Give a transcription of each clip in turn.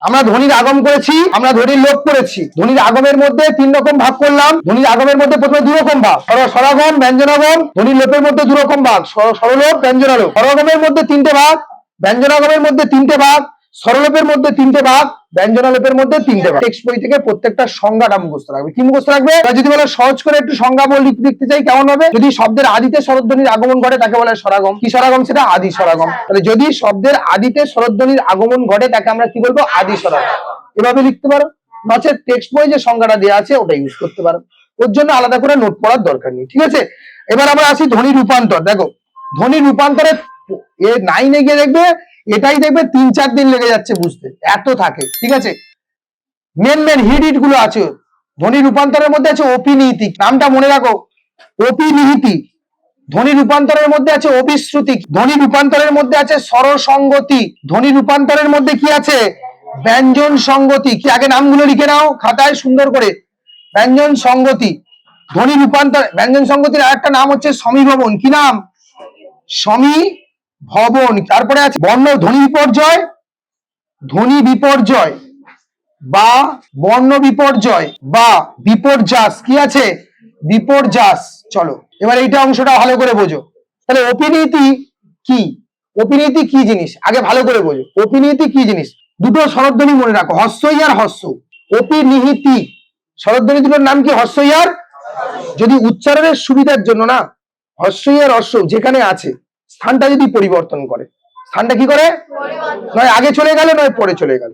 আমরা ধ্বনির আগম করেছি, আমরা ধ্বনির লোপ করেছি। ধ্বনির আগমের মধ্যে 3 রকম ভাগ করলাম। ধ্বনির আগমের মধ্যে প্রথমে 2 রকম ভাগ, স্বরাগম, ব্যঞ্জনাগম। ধ্বনির লোপের মধ্যে 2 রকম ভাগ, স্বরলোপ, ব্যঞ্জনালোপ। স্বরাগমের মধ্যে 3টে ভাগ, ব্যঞ্জনাগমের মধ্যে 3টে ভাগ, স্বরলোপের মধ্যে 3টে ভাগ, ব্যঞ্জনালোপের মধ্যে 3টে ভাগ। টেক্সট বই থেকে প্রত্যেকটা সংজ্ঞাটা মুখস্থ রাখবে। কি মুখস্থ রাখবে? যদি বলে সহজ করে একটু সংজ্ঞা লিখতে চাই কেমন হবে? যদি শব্দের আদিতে স্বরধ্বনির আগমন ঘটে তাকে বলে স্বরাগম। কি স্বরাগম? সেটা আদি স্বরাগম। তাহলে যদি শব্দের আদিতে স্বরধ্বনির আগমন ঘটে তাকে আমরা কি বলবো? আদি স্বরাগম। এভাবে লিখতে পারো। নচেত টেক্সট বই যে সংজ্ঞাটা দেওয়া আছে ওটা ইউজ করতে পারো। ওর জন্য আলাদা করে নোট পড়ার দরকার নেই। ঠিক আছে, এবার আমরা আসি ধ্বনি রূপান্তর। দেখো ধ্বনি রূপান্তরে 9 গিয়ে দেখবে এটাই দেখবে 3-4 দিন লেগে যাচ্ছে বুঝতে, এত থাকে। ঠিক আছে, মেন হিট গুলো আছে। ধ্বনি রূপান্তরের মধ্যে আছে অপিনিহিতি, নামটা মনে রাখো, অপিনিহিতি। ধ্বনি রূপান্তরের মধ্যে আছে অবিশ্রুতি। ধ্বনি রূপান্তরের মধ্যে আছে স্বরসঙ্গতি। ধ্বনি রূপান্তরের মধ্যে কি আছে? ব্যঞ্জন সঙ্গতি। কি আগে নামগুলো লিখে নাও খাতায় সুন্দর করে। ব্যঞ্জন সঙ্গতি। ধ্বনি রূপান্তর ব্যঞ্জন সঙ্গতির আরেকটা নাম হচ্ছে সমীভবন। কি নাম? সমীভবন। তারপরে আছে বর্ণ ধ্বনি বিপর্যয়, ধ্বনি বিপর্যয় বা বর্ণ বিপর্যয় বা বিপর্যাস। কি আছে? বিপর্যাস। চলো এবার এইটা অংশটা ভালো করে বোঝো। তাহলে অপিনিহিতি কি? অপিনিহিতি কি জিনিস আগে ভালো করে বোঝো। অপিনিহিতি কি জিনিস? দুটো স্বরধ্বনি মনে রাখো, হস্যই আর হস্য। অপিনিহিতি স্বরধ্বনি দুটোর নাম কি? হস্যই আর। যদি উচ্চারণের সুবিধার জন্য না, হস্যই আর হস্য যেখানে আছে স্থানটা যদি পরিবর্তন করে, স্থানটা কি করে? নয় আগে চলে গেল নয় পরে চলে গেল।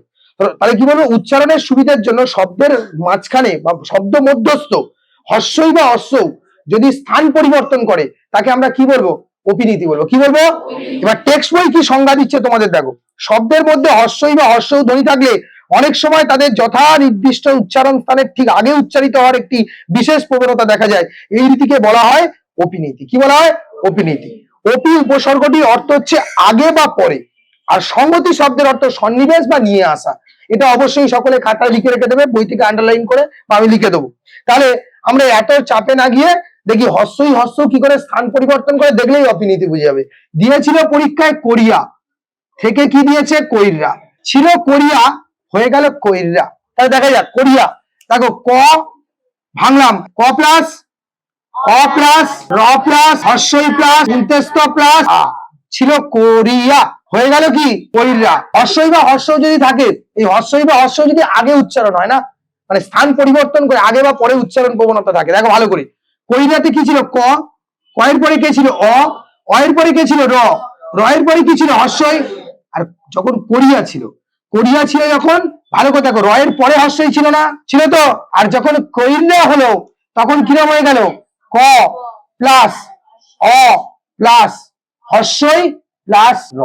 তাহলে কি বলবো? উচ্চারণের সুবিধার জন্য শব্দের মাঝখানে বা শব্দ মধ্যস্থ হস্যই বা হস্য যদি স্থান পরিবর্তন করে তাকে আমরা কি বলবো? অপিনিহিতি বলবো। কি বলবো? এবার টেক্সট বই কি সংজ্ঞা দিচ্ছে তোমাদের দেখো। শব্দের মধ্যে হস্যই বা হস্য ধ্বনি থাকলে অনেক সময় তাদের যথা নির্দিষ্ট উচ্চারণ স্থানের ঠিক আগে উচ্চারিত হওয়ার একটি বিশেষ প্রবণতা দেখা যায়। এই রীতিকে বলা হয় অপিনিহিতি। কি বলা হয়? অপিনিহিতি। অপি উপসর্গটির অর্থ হচ্ছে আগে বা পরে, আর সঙ্গতি শব্দের অর্থ সন্নিবেশ বা নিয়ে আসা। এটা অবশ্যই সকলে খাতায় লিখে রেখে দেবে, বই থেকে আন্ডারলাইন করে বা আমি লিখে দেবো। তাহলে আমরা এত চাপে না গিয়ে দেখি হস্যই হস্য কি করে স্থান পরিবর্তন করে, দেখলেই অপিনিহিতি বুঝে যাবে। দিয়েছিল পরীক্ষায় কোরিয়া থেকে কি দিয়েছে? কৈররা। ছিল কোরিয়া হয়ে গেল কৈররা। তাহলে দেখা যাক কোরিয়া। দেখো ক ভাঙলাম, ক প্লাস অ প্লাস র প্লাস হস্যই প্লাস উন্তস্ত প্লাস আ। ছিল কোরিয়া হয়ে গেল কি? কৈররা। হস্যই বা হস্য যদি থাকে, এই হস্যই বা হস্য যদি আগে উচ্চারণ হয় না, মানে স্থান পরিবর্তন করে আগে বা পরে উচ্চারণ প্রবণতা থাকে। দেখো ভালো করে, কৈরাতে কি ছিল? ক। ক এর পরে কে ছিল? অ। অ এর পরে কে ছিল? র। র এর পরে কি ছিল? হস্যই। আর যখন কোরিয়া ছিল, কোরিয়া ছিল যখন, ভালো করে দেখো, র এর পরে হস্যই ছিল না? ছিল তো। আর যখন কৈররা হলো তখন কিরম হয়ে গেল? ক প্লাস অ প্লাস হস্যই প্লাস র।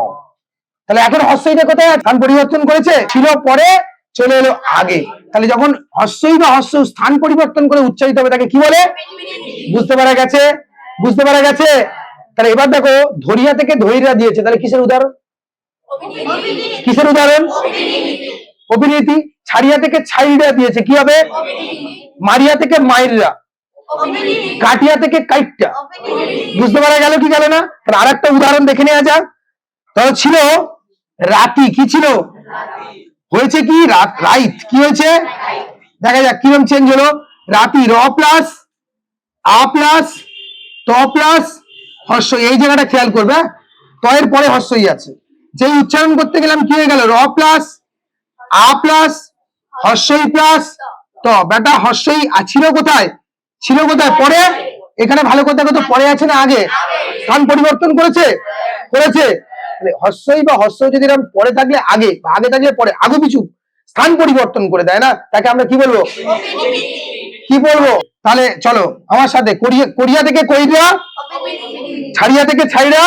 তাহলে এখন হস্যইটা কোথায়? স্থান পরিবর্তন করেছে, ছিল পরে চলে এলো আগে। তাহলে যখন হস্যই বা হস্য স্থান পরিবর্তন করে উচ্চারিত হবে তাকে কি বলে? বুঝতে পারা গেছে? বুঝতে পারা গেছে? তাহলে এবার দেখো ধরিয়া থেকে ধৈর্যা দিয়েছে, তাহলে কিসের উদাহরণ? কিসের উদাহরণ? অপিনিহিতি। ছাড়িয়া থেকে ছাইড়া দিয়েছে, কি হবে? মারিয়া থেকে মাইররা। কাটিয়া থেকে কাইটটা। বুঝতে পারা গেল কি গেল না? তাহলে আর একটা উদাহরণ দেখে নেওয়া যাক। তাহলে ছিল রাতি, কি ছিল? হয়েছে কি? রাইট। কি হয়েছে? দেখা যাক কিরকম চেঞ্জ হলো। রাতি র প্লাস আ প্লাস ত প্লাস হস্য। এই জায়গাটা খেয়াল করবে, ত এর পরে হস্যই আছে। যে উচ্চারণ করতে গেলাম কি হয়ে গেল? র প্লাস আ প্লাস হস্যই প্লাস ত। বেটা হস্যই ছিল কোথায়? ছিল কোথায়? পরে। এখানে ভালো কথা কত পরে আছে না আগে? স্থান পরিবর্তন করেছে, করেছে। হস্যই বা হস্য যদি এরকম পরে থাকলে আগে, আগে থাকলে পরে, আগু পিছু স্থান পরিবর্তন করে দেয় না, তাকে আমরা কি বলবো? কি বলবো? তাহলে চলো আমার সাথে, কোরিয়া থেকে কৈরা, ছাড়িয়া থেকে ছাইরা,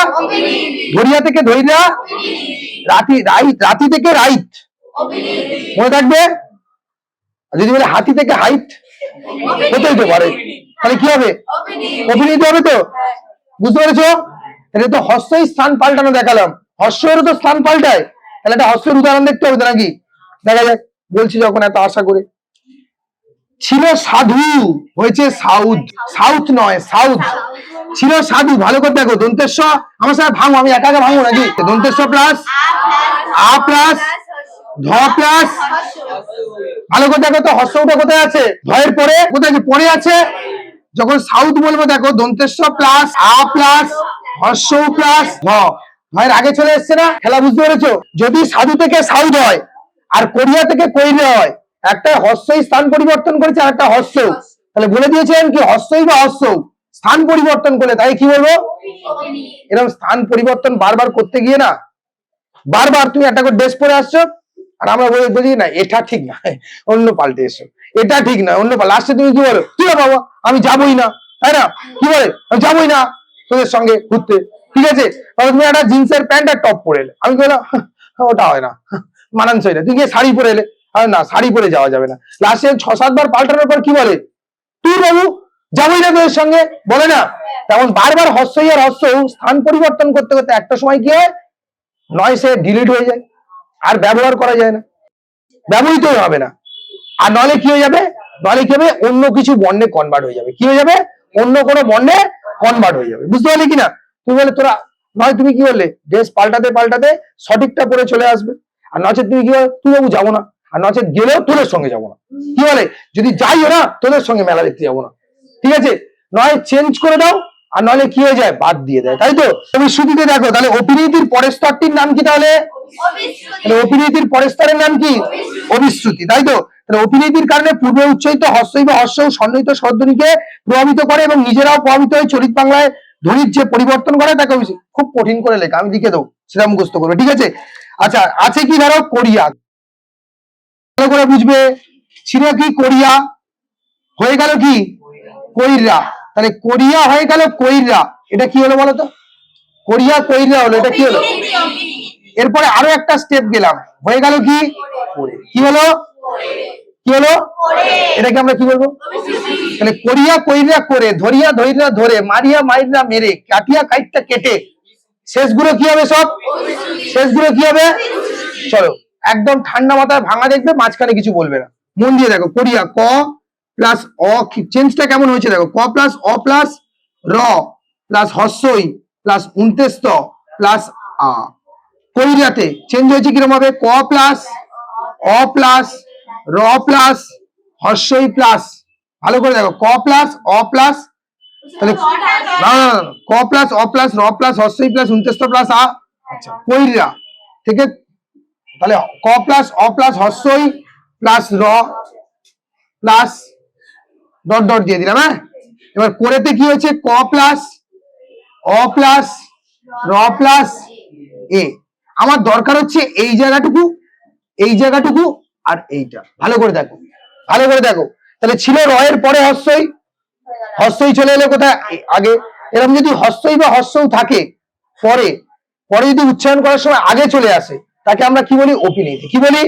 ধরিয়া থেকে ধৈর্যা, রাতি থেকে রাইট। মনে থাকবে? যদি বলে হাতি থেকে হাইট, হতেই তো পারে। তাহলে কি হবে? অপিনিহিতি হবে তো। বুঝতে পেরেছো? এটা তো হস্যই স্থান পাল্টানো দেখালাম, হস্যেরও তো স্থান পাল্টায়। তাহলে একটা হস্যের উদাহরণ দেখতে হবে তো নাকি? দেখা যাক, বলছি যখন এত আশা করে। ছিল সাধু হয়েছে সাউথ। সাউথ নয় সাউথ। ছিল সাধু, ভালো করে দেখো, দন্তেশ্ব আমার সাথে ভাঙো, আমি একা একা ভাঙবো নাকি? দন্তেশ্ব প্লাস আ প্লাস ধ প্লাস, ভালো করে দেখো তো হর্ষটা কোথায় আছে, ধয়ের পরে কোথায় আছে, পরে আছে। যখন সাউথ বলবো দেখো দন্তেশ্ব প্লাস আ প্লাস হর্ষ প্লাস ধ, ধয়ের আগে চলে এসছে না, খেলা বুঝতে পেরেছো? যদি সাধু থেকে সাউথ হয় আর কোরিয়া থেকে কৈরিয়া হয়, একটা হর্ষই স্থান পরিবর্তন করেছে আর একটা হর্ষ, তাহলে বলে দিয়েছেন কি হর্ষই বা হর্ষ স্থান পরিবর্তন করলে তাই কি বলবো, এরকম স্থান পরিবর্তন বারবার করতে গিয়ে না, বারবার তুমি একটা করে ড্রেস পরে আসছো আর আমরা বলি না এটা ঠিক না, অন্য পাল্টে এসো, এটা ঠিক না অন্য লাস্টে তুমি কি বলো, কি বাবা আমি যাবোই না, তাই না, কি বলে আমি যাবোই না তোদের সঙ্গে ঘুরতে, ঠিক আছে, তুমি একটা জিন্সের প্যান্ট আর টপ পরে এলে, আমি বললাম ওটা হয় না, মানানসই না, তুই গিয়ে শাড়ি পরে এলে, না শাড়ি পরে যাওয়া যাবে না, লাস্টে 6-7 বার পাল্টানোর পর কি বলে, তুই বাবু যাবোই না তোদের সঙ্গে, বলে না? তেমন বারবার হর্ষই আর হর্ষ স্থান পরিবর্তন করতে করতে একটা সময় কি হয়, নয় সে ডিলিট হয়ে যায় আর ব্যবহার করা যায় না, ব্যবহৃতই হবে না, আর নলে কি হয়ে যাবে, নলে কি হবে অন্য কিছু বর্ণে কনভার্ট হয়ে যাবে, কি হয়ে যাবে অন্য কোনো বর্ণে কনভার্ট হয়ে যাবে, বুঝতে পারলে কিনা? তুমি বলে তোরা নয় তুমি কি বললে ড্রেস পাল্টাতে পাল্টাতে সঠিকটা পরে চলে আসবে, আর নচেত তুমি কি বলে তুই বাবু যাবো না, আর নচেত গেলেও তোদের সঙ্গে যাবো না, কি বলে যদি যাইও না তোদের সঙ্গে মেলা দেখতে যাবো না, ঠিক আছে, নয় চেঞ্জ করে দাও আর নলে কি হয়ে যায় বাদ দিয়ে দেয়, তাই তো? তুমি শ্রুতিতে দেখো তাহলে অপিনীতির পরের স্তরটির নাম কি, তাহলে অপিনীতির পরের স্তরের নাম কি, অভিশ্রুতি, তাই তো? তাহলে অপিনীতির কারণে পূর্বে উচ্চারিত হর্ষই বা হর্ষ সন্নিহিত স্বরধ্বনিকে প্রভাবিত করে এবং নিজেরাও প্রভাবিত হয়ে চলিত বাংলায় ধ্বনির যে পরিবর্তন করে তাকে খুব কঠিন করে লেখা, আমি লিখে দেবো সেটা মুখস্থ করবে, ঠিক আছে? আচ্ছা আছে কি ধরো কোরিয়া, ভালো করে বুঝবে, ছিল কি কোরিয়া, হয়ে গেল কি কৈরা, তাহলে কোরিয়া হয়ে গেল কৈরা, এটা কি হলো বলতো, কোরিয়া কৈরা হলো, এটা কি হলো? এরপরে আরো একটা স্টেপ গেলাম, হয়ে গেল কি কি হলো, কি হলো, এটাকে আমরা কি বলবো, তাহলে কোরিয়া কৈরা করে, ধরিয়া ধরিয়া ধরে, মারিয়া মাইরা মেরে, কাটিয়া কাইটটা কেটে, শেষগুলো কি হবে, সব শেষগুলো কি হবে, চলো একদম ঠান্ডা মাথায় ভাঙা দেখবে, মাঝখানে কিছু বলবে না, মন দিয়ে দেখো, কোরিয়া ক প্লাস অ, চেঞ্জটা কেমন হয়েছে দেখো, ক প্লাস অ প্লাস র প্লাস হর্ষই প্লাস উন্তেস্ত প্লাস আ, কৈরাতে চেঞ্জ হয়েছে কিরকম হবে, ক প্লাস অ প্লাস র প্লাস হর্ষই প্লাস, ভালো করে দেখো ক প্লাস অ প্লাস, তাহলে না ক প্লাস অ প্লাস র প্লাস হর্ষই প্লাস উনতেস্ত প্লাস আ, আচ্ছা কৈরা থেকে, তাহলে ক প্লাস অ প্লাস হর্ষই প্লাস র প্লাস ডট ডট দিয়ে দিলাম, হ্যাঁ, এবার করেতে কি হয়েছে, ক প্লাস অ প্লাস র প্লাস এ, আমার দরকার হচ্ছে এই জায়গাটুকু, এই জায়গাটুকু আর এইটা, ভালো করে দেখো, ভালো করে দেখো, তাহলে ছিল র এর পরে হর্ষই, হর্ষই চলে এলো কোথায় আগে, এরকম যদি হর্ষই বা হর্ষও থাকে পরে, পরে যদি উচ্চারণ করার সময় আগে চলে আসে তাকে আমরা কি বলি, অপিনীতি, কি বলি,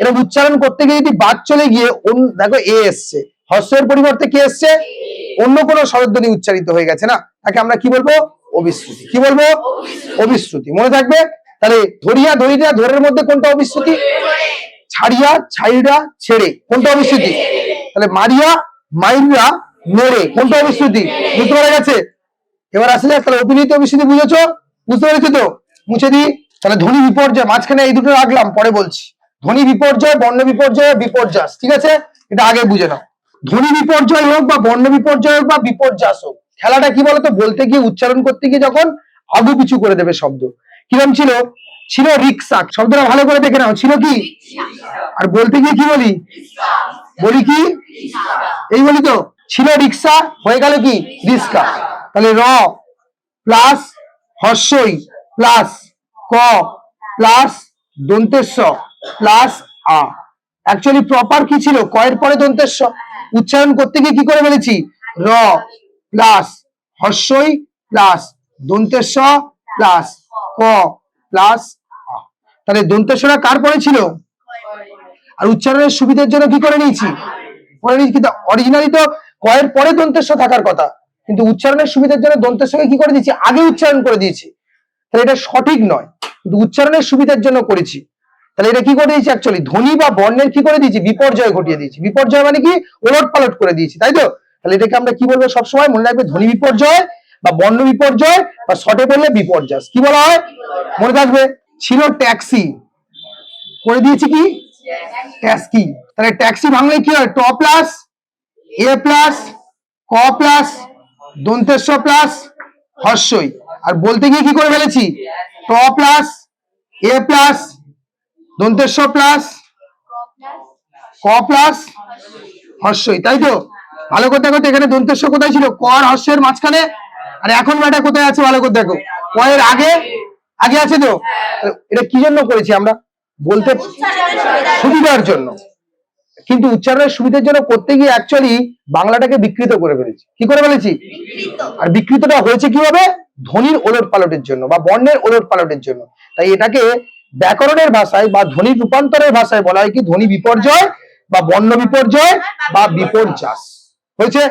এরকম উচ্চারণ করতে গিয়ে যদি বাদ চলে গিয়ে দেখো এ এসছে, হর্ষের পরিবর্তে কি এসছে, অন্য কোনো স্বরধ্বনি উচ্চারিত হয়ে গেছে না, তাকে আমরা কি বলবো, অবিশ্রুতি, কি বলবো, অবিশ্রুতি, মনে থাকবে? তাহলে ধরিয়া ধরিয়া ধরের মধ্যে কোনটা অবিশ্রুতি, ছাড়িয়া ছাইরা ছেড়ে কোনটা অবিশ্রুতি, তাহলে মারিয়া মাইরা মেরে কোনটা অবিশ্রুতি, বুঝতে পারা গেছে? এবার আসলে তাহলে অপিনীতি অবিশ্রুতি বুঝেছো, বুঝতে পেরেছো তো? মুছে দিই, তাহলে ধ্বনি বিপর্যয় মাঝখানে এই দুটো রাখলাম, পরে বলছি, ধ্বনি বিপর্যয়, বর্ণ বিপর্যয়, বিপর্যাস, ঠিক আছে, এটা আগে বুঝে নাও, ধ্বনি বিপর্যয় হোক বা বর্ণ বিপর্যয় হোক বা বিপর্যাস হোক, খেলাটা কি বলতো, বলতে গিয়ে উচ্চারণ করতে গিয়ে যখন আগু পিছু করে দেবে শব্দ, কিরকম ছিল, ছিল রিক্সা, শব্দটা ভালো করে দেখে নাও, ছিল কি, আর বলতে গিয়ে কি বলি, বলি কি, এই বলি তো, ছিল রিক্সা হয়ে গেল কি রিস্কা, তাহলে র প্লাস হর্ষই প্লাস ক প্লাস দন্তেশ্ব প্লাস আ, অ্যাকচুয়ালি প্রপার কি ছিল, ক এর পরে দন্তেশ্ব, উচ্চারণ করতে গিয়ে কি করে বলেছি, র প্লাস হর্ষই প্লাস দন্তেশ্ব প্লাস ক প্লাস আ, তাহলে দন্তেশ্বরা কার পরে ছিল, আর উচ্চারণের সুবিধার জন্য কি করে নিয়েছি, পরে নিয়েছি, কিন্তু অরিজিনালি তো ক এর পরে দন্তেশ্ব থাকার কথা, কিন্তু উচ্চারণের সুবিধার জন্য দন্তেশ্বকে কি করে দিয়েছি, আগে উচ্চারণ করে দিয়েছি, তাহলে এটা সঠিক নয়, কিন্তু উচ্চারণের সুবিধার জন্য করেছি, তাহলে এটা কি করে দিয়েছি, অ্যাকচুয়ালি ধ্বনি বা বর্ণের কি করে দিয়েছি, বিপর্যয় ঘটিয়ে দিয়েছি, বিপর্যয় মানে কি ওলট পালট করে দিয়েছি, তাই তো? তাহলে এটাকে আমরা কি বলবো সবসময়, মনে রাখবে, ধ্বনি বিপর্যয় বা বর্ণ বিপর্যয় বা শর্টে বললে বিপর্যাস, কি বলা হয়, মনে থাকবে, ছিল ট্যাক্সি করে দিয়েছি কি ট্যাক্সি। তাহলে ট্যাক্সি ভাঙলে কি হয়? ট প্লাস এ প্লাস ক প্লাস দন্তেশ্ব প্লাস হর্ষই। আর বলতে গিয়ে কি করে ফেলেছি? ট প্লাস এ প্লাস দন্তেশ্ব প্লাস ক প্লাস হর্ষই, তাই তো? ভালো করে দেখো তো, এখানে দন্তেশ্ব কোথায় ছিল? ক আর হর্ষের মাঝখানে। আর এখন এটা কোথায় আছে? ভালো করে দেখো, ক এর আগে আগে আছে তো। এটা কি জন্য করেছি আমরা? বলতে সুবিধার জন্য, কিন্তু উচ্চারণের সুবিধার জন্য করতে গিয়ে অ্যাকচুয়ালি বাংলাটাকে বিকৃত করে ফেলেছি। কি করে ফেলেছি? আর বিকৃতটা হয়েছে কিভাবে? ধ্বনির ওলট পালটের জন্য বা বর্ণের ওলট পালটের জন্য। তাই এটাকে ব্যাকরণের ভাষায় বা ধ্বনি রূপান্তরের ভাষায় বলা হয় কি? ধ্বনি বিপর্যয় বা বর্ণ বিপর্যয় বা বিপর্যাস। হয়েছে?